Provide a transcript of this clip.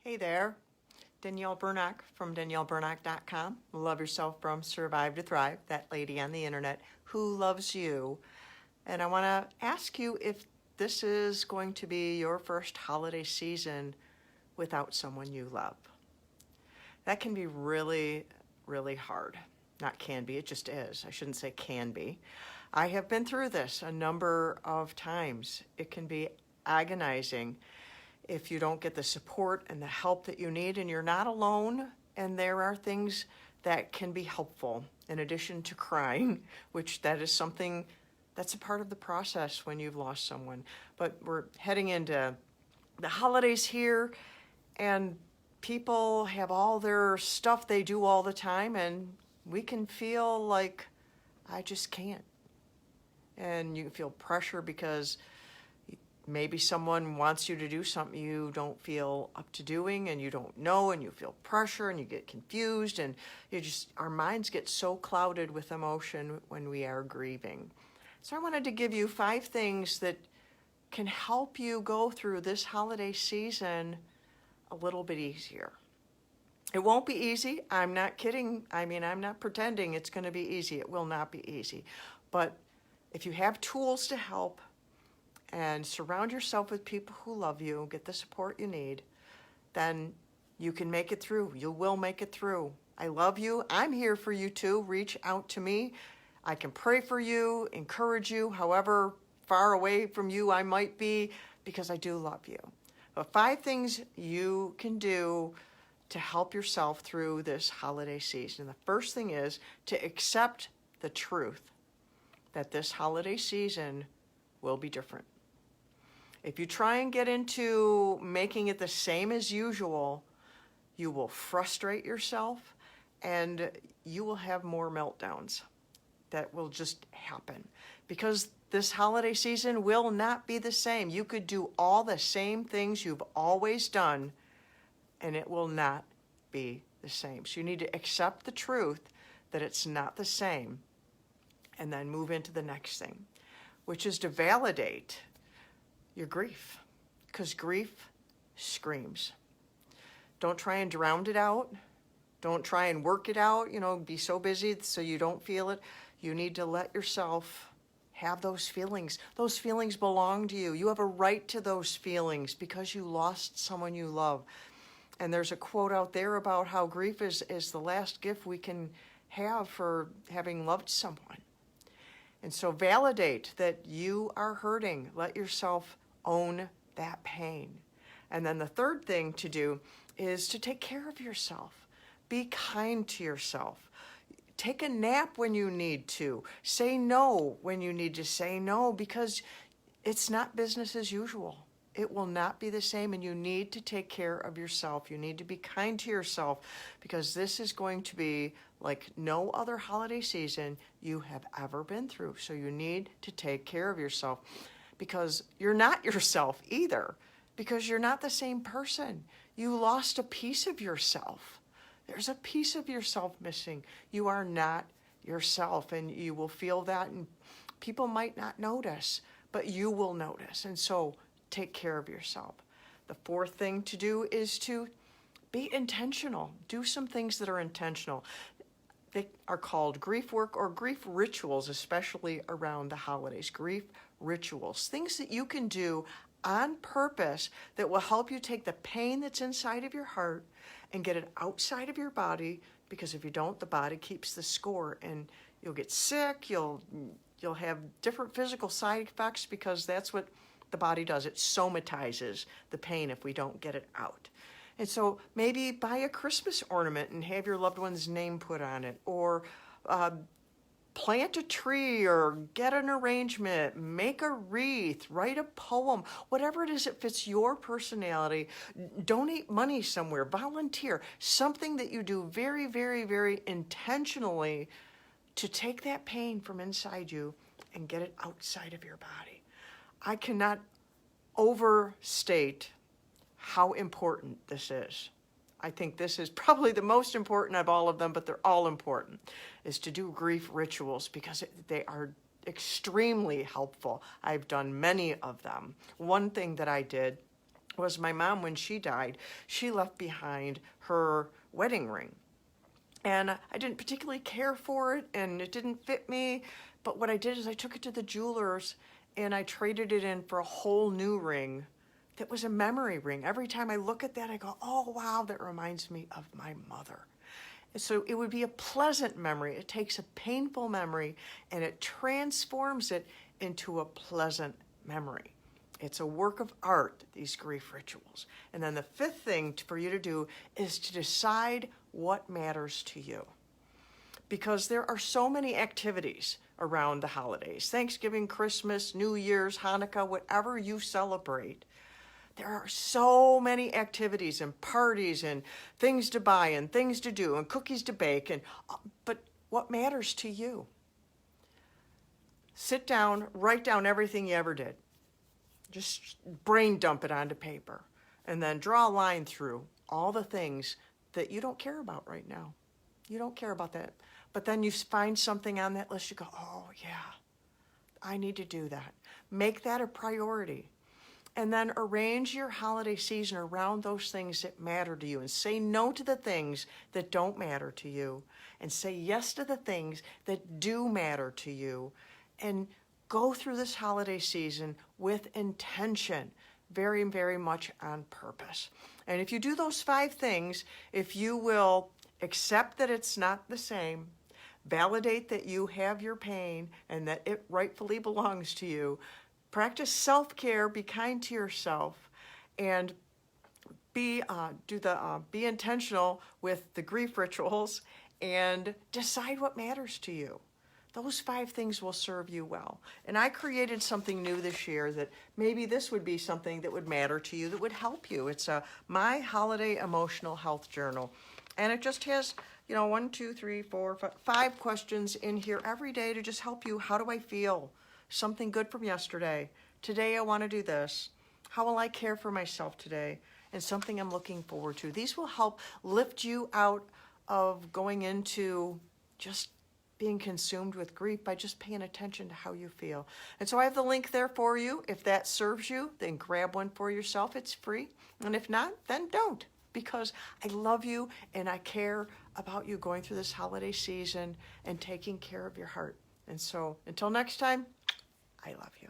Hey there, Danielle Burnock from danielleburnock.com. Love Yourself from Survive to Thrive, that lady on the internet who loves you. And I want to ask you if this is going to be your first holiday season without someone you love. That can be really, really hard. Not can be, it just is. I shouldn't say can be. I have been through this a number of times. It can be agonizing if you don't get the support and the help that you need, and you're not alone, and there are things that can be helpful in addition to crying, which that is something that's a part of the process when you've lost someone. But we're heading into the holidays here, and people have all their stuff they do all the time, and we can feel like, I just can't. And you feel pressure because maybe someone wants you to do something you don't feel up to doing, and you don't know, and you feel pressure and you get confused, and our minds get so clouded with emotion when we are grieving. So I wanted to give you 5 things that can help you go through this holiday season a little bit easier. It won't be easy. I'm not kidding. I'm not pretending it's going to be easy. It will not be easy. But if you have tools to help, and surround yourself with people who love you, get the support you need, then you can make it through. You will make it through. I love you. I'm here for you too. Reach out to me. I can pray for you, encourage you, however far away from you I might be, because I do love you. But 5 things you can do to help yourself through this holiday season. The first thing is to accept the truth that this holiday season will be different. If you try and get into making it the same as usual, you will frustrate yourself and you will have more meltdowns. That will just happen because this holiday season will not be the same. You could do all the same things you've always done and it will not be the same. So you need to accept the truth that it's not the same and then move into the next thing, which is to validate your grief, because grief screams. Don't try and drown it out. Don't try and work it out, be so busy so you don't feel it. You need to let yourself have those feelings. Those feelings belong to you. You have a right to those feelings because you lost someone you love. And there's a quote out there about how grief is the last gift we can have for having loved someone. And so validate that you are hurting. Let yourself own that pain. And then the third thing to do is to take care of yourself. Be kind to yourself. Take a nap when you need to. Say no when you need to say no, because it's not business as usual. It will not be the same, and you need to take care of yourself. You need to be kind to yourself, because this is going to be like no other holiday season you have ever been through. So you need to take care of yourself, because you're not yourself either, because you're not the same person. You lost a piece of yourself. There's a piece of yourself missing. You are not yourself, and you will feel that, and people might not notice, but you will notice. And so take care of yourself. The 4th thing to do is to be intentional. Do some things that are intentional. They are called grief work or grief rituals, especially around the holidays. Grief rituals, things that you can do on purpose that will help you take the pain that's inside of your heart and get it outside of your body, because if you don't, the body keeps the score and you'll get sick, you'll have different physical side effects, because that's what the body does. It somatizes the pain if we don't get it out. And so maybe buy a Christmas ornament and have your loved one's name put on it, or plant a tree, or get an arrangement, make a wreath, write a poem, whatever it is that fits your personality. Donate money somewhere, volunteer, something that you do very, very, very intentionally to take that pain from inside you and get it outside of your body. I cannot overstate how important this is. I think this is probably the most important of all of them, but they're all important, is to do grief rituals, because they are extremely helpful. I've done many of them. One thing that I did was my mom, when she died, she left behind her wedding ring. And I didn't particularly care for it, and it didn't fit me. But what I did is I took it to the jeweler's and I traded it in for a whole new ring that was a memory ring. Every time I look at that, I go, oh, wow, that reminds me of my mother. And so it would be a pleasant memory. It takes a painful memory and it transforms it into a pleasant memory. It's a work of art, these grief rituals. And then the fifth thing for you to do is to decide what matters to you. Because there are so many activities around the holidays. Thanksgiving, Christmas, New Year's, Hanukkah, whatever you celebrate. There are so many activities and parties and things to buy and things to do and cookies to bake. But what matters to you? Sit down, write down everything you ever did. Just brain dump it onto paper. And then draw a line through all the things that you don't care about right now. You don't care about that. But then you find something on that list, you go, oh yeah, I need to do that. Make that a priority. And then arrange your holiday season around those things that matter to you, and say no to the things that don't matter to you, and say yes to the things that do matter to you. And go through this holiday season with intention, very, very much on purpose. And if you do those 5 things, if you will accept that it's not the same, validate that you have your pain and that it rightfully belongs to you, practice self-care, be kind to yourself, and be intentional with the grief rituals, and decide what matters to you. Those 5 things will serve you well. And I created something new this year that maybe this would be something that would matter to you, that would help you. It's my Holiday Emotional Health Journal. And it just has, 1, 2, 3, 4, 5 questions in here every day to just help you. How do I feel? Something good from yesterday. Today I want to do this. How will I care for myself today? And something I'm looking forward to. These will help lift you out of going into just being consumed with grief by just paying attention to how you feel. And so I have the link there for you. If that serves you, then grab one for yourself. It's free. And if not, then don't. Because I love you and I care about you going through this holiday season and taking care of your heart. And so until next time, I love you.